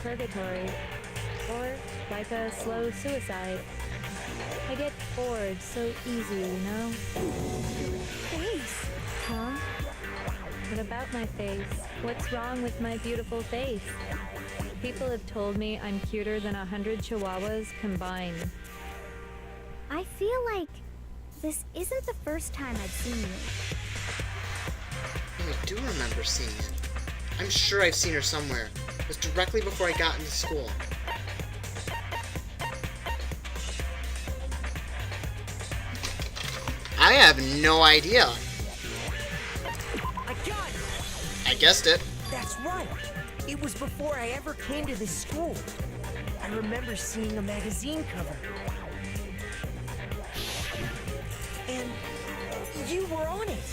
purgatory, or like a slow suicide. I get bored so easy, you know? Face! Huh? What about my face? What's wrong with my beautiful face? People have told me I'm cuter than 100 chihuahuas combined. I feel like this isn't the first time I've seen you. I do remember seeing it. I'm sure I've seen her somewhere. It was directly before I got into school. I have no idea. I got it! I guessed it. That's right. It was before I ever came to this school. I remember seeing a magazine cover. And you were on it.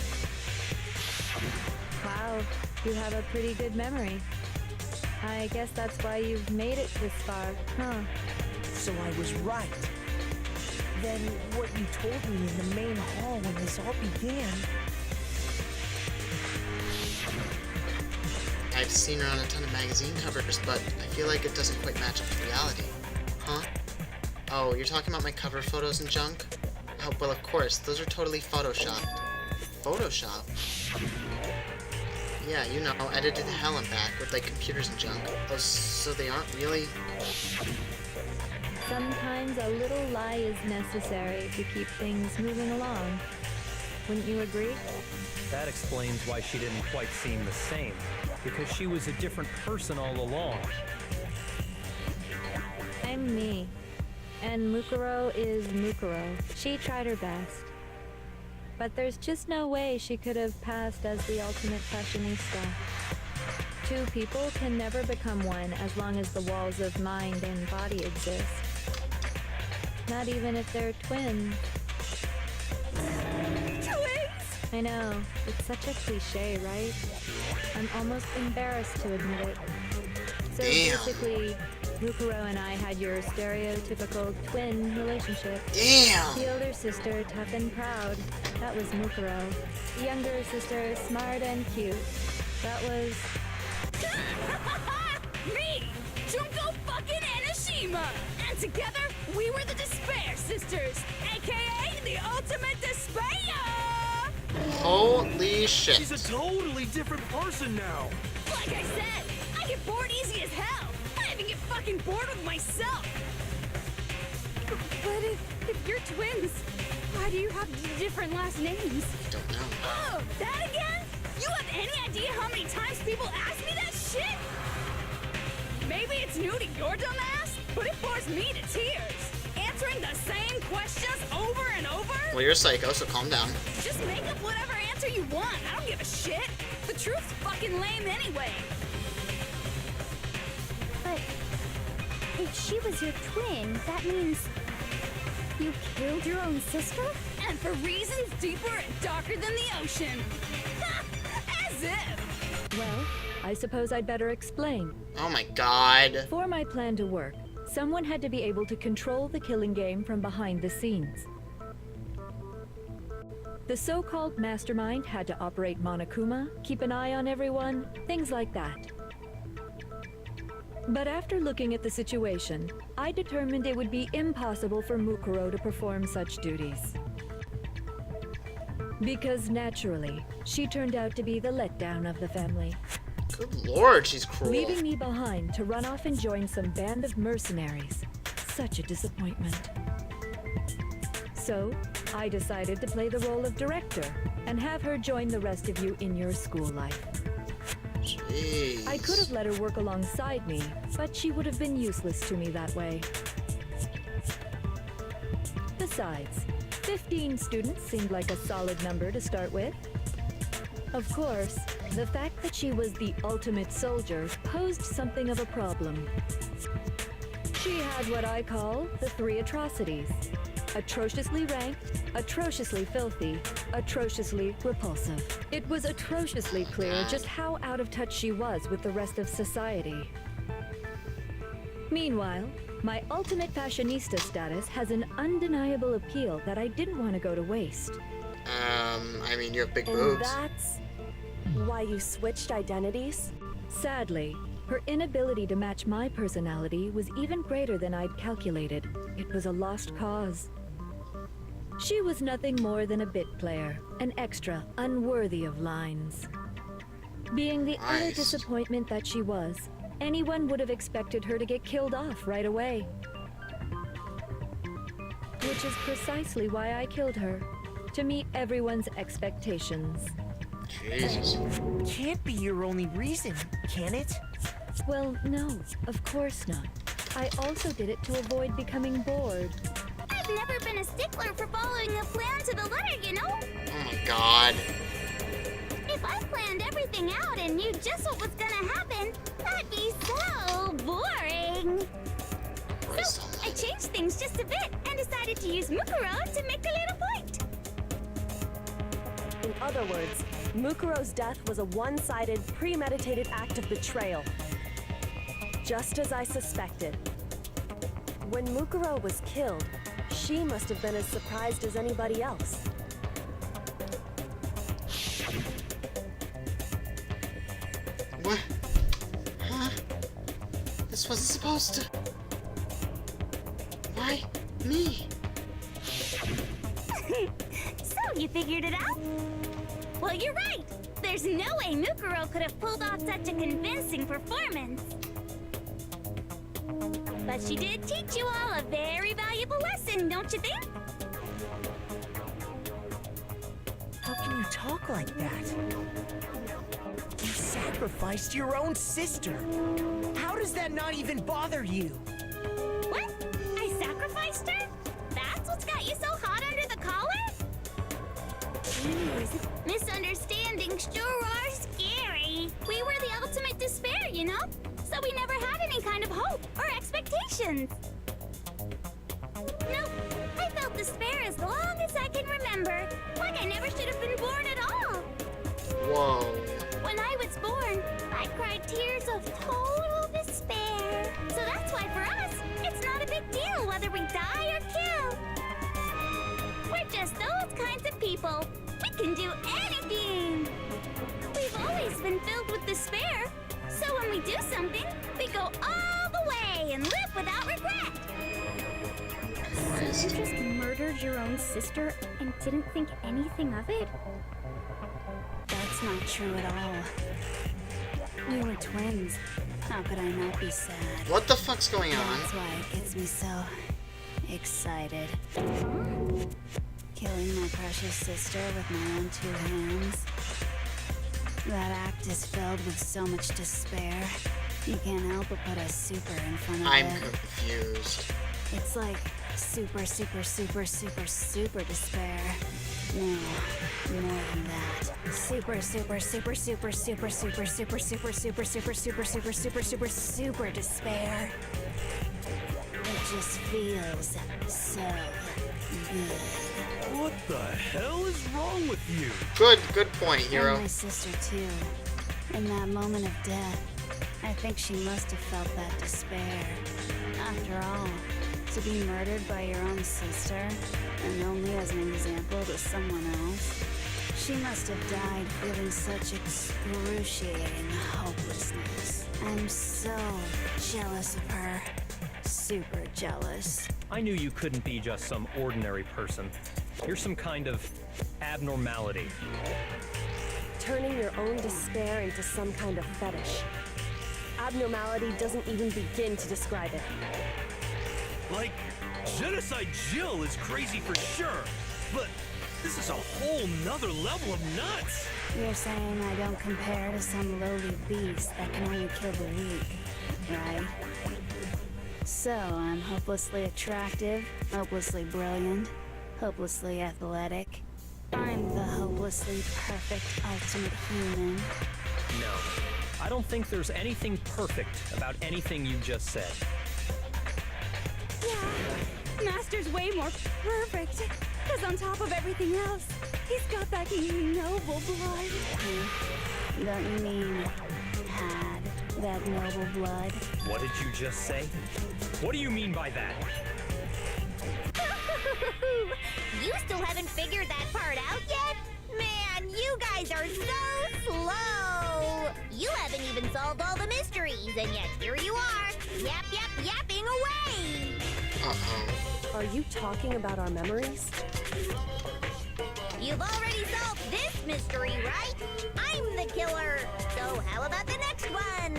Wow, you have a pretty good memory. I guess that's why you've made it this far, huh? So I was right. Then what you told me in the main hall when this all began... I've seen her on a ton of magazine covers, but I feel like it doesn't quite match up to reality. Huh? Oh, you're talking about my cover photos and junk? Oh, well, of course. Those are totally photoshopped. Photoshop? Yeah, you know, edited to hell and back with, like, computers and junk. Oh, so they aren't really... Sometimes a little lie is necessary to keep things moving along. Wouldn't you agree? That explains why she didn't quite seem the same, because she was a different person all along. I'm me. And Mukuro is Mukuro. She tried her best. But there's just no way she could have passed as the ultimate fashionista. Two people can never become one as long as the walls of mind and body exist. Not even if they're twins. Twins! I know, it's such a cliche, right? I'm almost embarrassed to admit it. So Damn. basically, Mukuro and I had your stereotypical twin relationship. Damn! The older sister, tough and proud. That was Mukuro. The younger sister, smart and cute. That was... Me! Junko fucking Enoshima! And together, we were the Despair Sisters, aka the Ultimate Despair! Holy shit. She's a totally different person now. Like I said, I get bored easy as hell. I even get fucking bored with myself. But if you're twins, why do you have different last names? Don't know. Oh, that again? You have any idea how many times people ask me that shit? Maybe it's new to your dumb ass, but it bores me to tears. Answering the same questions over and over? Well, you're a psycho, so calm down. Just make up whatever answer you want. I don't give a shit. The truth's fucking lame anyway. But if she was your twin, that means you killed your own sister? And for reasons deeper and darker than the ocean. As if. Well, I suppose I'd better explain. Oh my god. For my plan to work, someone had to be able to control the killing game from behind the scenes. The so-called mastermind had to operate Monokuma, keep an eye on everyone, things like that. But after looking at the situation, I determined it would be impossible for Mukuro to perform such duties. Because naturally, she turned out to be the letdown of the family, Good lord, she's cruel. leaving me behind to run off and join some band of mercenaries. Such a disappointment. So, I decided to play the role of director and have her join the rest of you in your school life. Jeez. I could have let her work alongside me, but she would have been useless to me that way. Besides, 15 students seemed like a solid number to start with. Of course, the fact that she was the ultimate soldier posed something of a problem. She had what I call the three atrocities. Atrociously ranked, atrociously filthy, atrociously repulsive. It was atrociously clear just how out of touch she was with the rest of society. Meanwhile, my ultimate fashionista status has an undeniable appeal that I didn't want to go to waste. I mean, you have big And boobs. that's why you switched identities? Sadly, Her inability to match my personality was even greater than I'd calculated. It was a lost cause. She was nothing more than a bit player, an extra, unworthy of lines. Being the utter Nice. disappointment that she was, anyone would have expected her to get killed off right away. Which is precisely why I killed her, to meet everyone's expectations. Jesus. Can't be your only reason, can it? Well, no, of course not. I also did it to avoid becoming bored. I've never been a stickler for following a plan to the letter, you know? Oh my god. If I planned everything out and knew just what was gonna happen, that'd be so boring. What is So all I that? changed things just a bit and decided to use Mukuro to make a little point. In other words, Mukuro's death was a one-sided, premeditated act of betrayal. Just as I suspected. When Mukuro was killed, she must have been as surprised as anybody else. What? Huh? This wasn't supposed to. Why me? So you figured it out? Well, you're right. There's no way Mukuro could have pulled off such a convincing performance. But she did teach you all a very valuable lesson, don't you think? How can you talk like that? You sacrificed your own sister. How does that not even bother you? What? I sacrificed her? That's what's got you so hot under the collar? Jeez, misunderstandings sure are scary. We were the ultimate despair, you know? So we never had any kind of hope or expectations. Nope, I felt despair as long as I can remember. Like I never should have been born at all. Whoa. When I was born, I cried tears of total despair. So that's why for us, it's not a big deal whether we die or kill. We're just those kinds of people. We can do anything. We've always been filled with despair. So when we do something, we go all the way and live without regret. Christ. You just murdered your own sister and didn't think anything of it? That's not true at all. We were twins. How could I not be sad? What the fuck's going on? That's why it gets me so excited. Killing my precious sister with my own two hands. That act is filled with so much despair. You can't help but put a super in front of I'm it. confused. It's like super, super, super, super, super despair. No, more than that. Super, super, super, super, super, super, super, super, super, super, super, super, super, super, super despair. It just feels so good. What the hell is wrong with you? Good point, hero. And my sister too. In that moment of death, I think she must have felt that despair. After all, to be murdered by your own sister, and only as an example to someone else, she must have died feeling such excruciating hopelessness. I'm so jealous of her. Super jealous. I knew you couldn't be just some ordinary person. You're some kind of abnormality. Turning your own despair into some kind of fetish. Abnormality doesn't even begin to describe it. Like, Genocide Jill is crazy for sure, but this is a whole nother level of nuts. You're saying I don't compare to some lowly beast that can only kill the weak, right? So I'm hopelessly attractive, hopelessly brilliant, hopelessly athletic. I'm the hopelessly perfect ultimate human. No, I don't think there's anything perfect about anything you just said. Yeah, Master's way more perfect. Because on top of everything else, he's got that noble blood. Don't you mean had that noble blood? What did you just say? What do you mean by that? You still haven't figured that part out yet? Man, you guys are so slow! You haven't even solved all the mysteries, and yet here you are, yapping away! Uh-oh. Are you talking about our memories? You've already solved this mystery, right? I'm the killer. So how about the next one?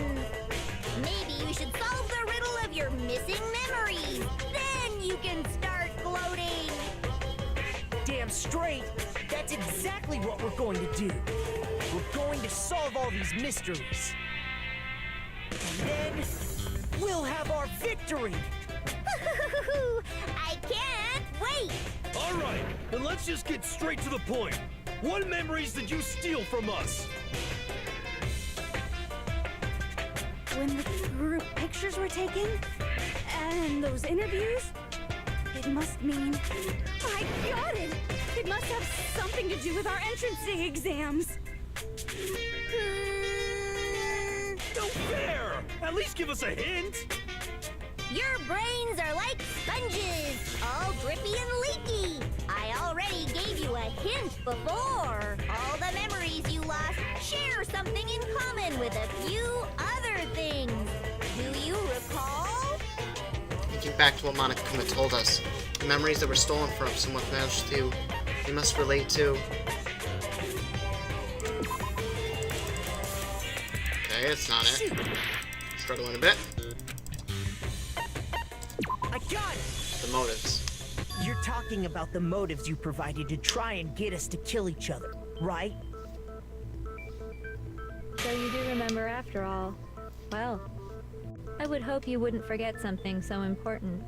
Maybe you should solve the riddle of your missing memories. Then you can start gloating. Damn straight. That's exactly what we're going to do. We're going to solve all these mysteries. And then we'll have our victory. I can't wait. All right, then let's just get straight to the point. What memories did you steal from us? When the group pictures were taken, and those interviews, it must mean... I got it! It must have something to do with our entrance exams. No fair! At least give us a hint! Your brains are like sponges, all drippy and leaky. I already gave you a hint before. All the memories you lost share something in common with a few other things. Do you recall? Thinking back to what Monokuma told us, the memories that were stolen from someone managed to, they must relate to... Okay, that's not it. Struggling a bit. I got it! The motives. You're talking about the motives you provided to try and get us to kill each other, right? So you do remember after all. Well, I would hope you wouldn't forget something so important.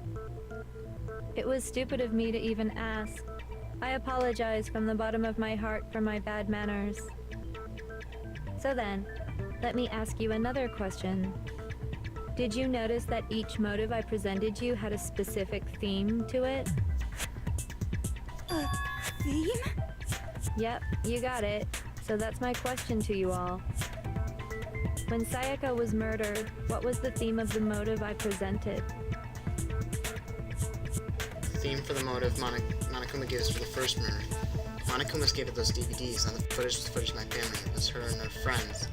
It was stupid of me to even ask. I apologize from the bottom of my heart for my bad manners. So then, let me ask you another question. Did you notice that each motive I presented you had a specific theme to it? Theme? Yep, you got it. So that's my question to you all. When Sayaka was murdered, what was the theme of the motive I presented? The theme for the motive Monokuma gave us for the first murder. Monokuma's gave it those DVDs, and the footage was footage of my family. It was her and her friends.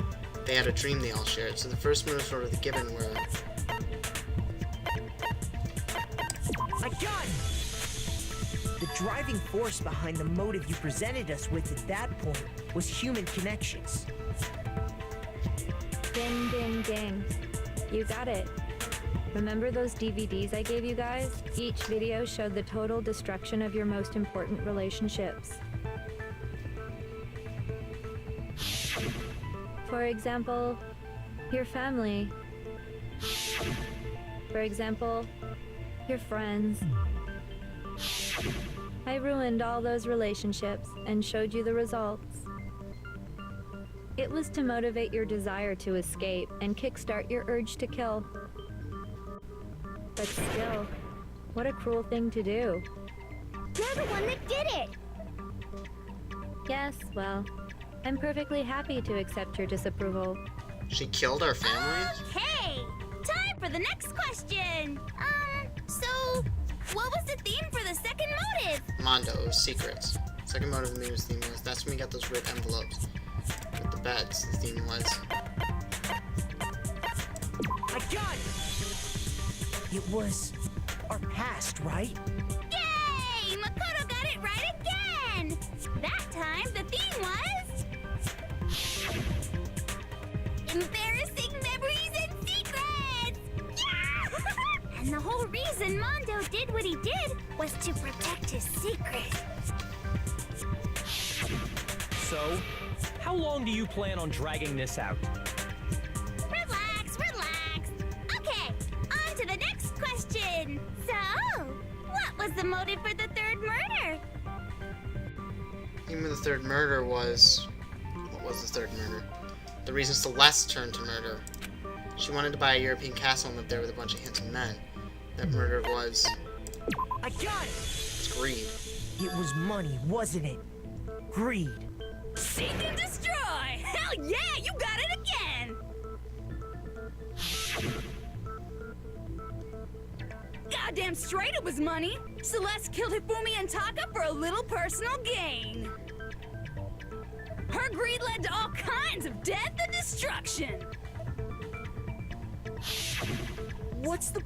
They had a dream they all shared, so the first motives were given were... I got it! The driving force behind the motive you presented us with at that point was human connections. Ding, ding, ding. You got it. Remember those DVDs I gave you guys? Each video showed the total destruction of your most important relationships. For example, your family. For example, your friends. I ruined all those relationships and showed you the results. It was to motivate your desire to escape and kickstart your urge to kill. But still, what a cruel thing to do. You're the one that did it! Yes, well, I'm perfectly happy to accept your disapproval. She killed our family? Okay! Time for the next question! So, what was the theme for the second motive? Mondo, it was secrets. Second motive of the movie's theme was, that's when we got those red envelopes. With the beds, the theme was... I got it! It was our past, right? Yay! Makoto got it right again! That time, the theme was... embarrassing memories and secrets! Yeah! And the whole reason Mondo did what he did was to protect his secret. So, how long do you plan on dragging this out? Relax, relax. Okay, on to the next question. So, what was the motive for the third murder? Even the third murder was... What was the third murder? The reason Celeste turned to murder. She wanted to buy a European castle and live there with a bunch of handsome men. That murder was... I got it! It's greed. It was money, wasn't it? Greed. Seek and destroy! Hell yeah, you got it again! Goddamn straight it was money! Celeste killed Hifumi and Taka for a little personal gain. Her greed led to all kinds of death and destruction. What's the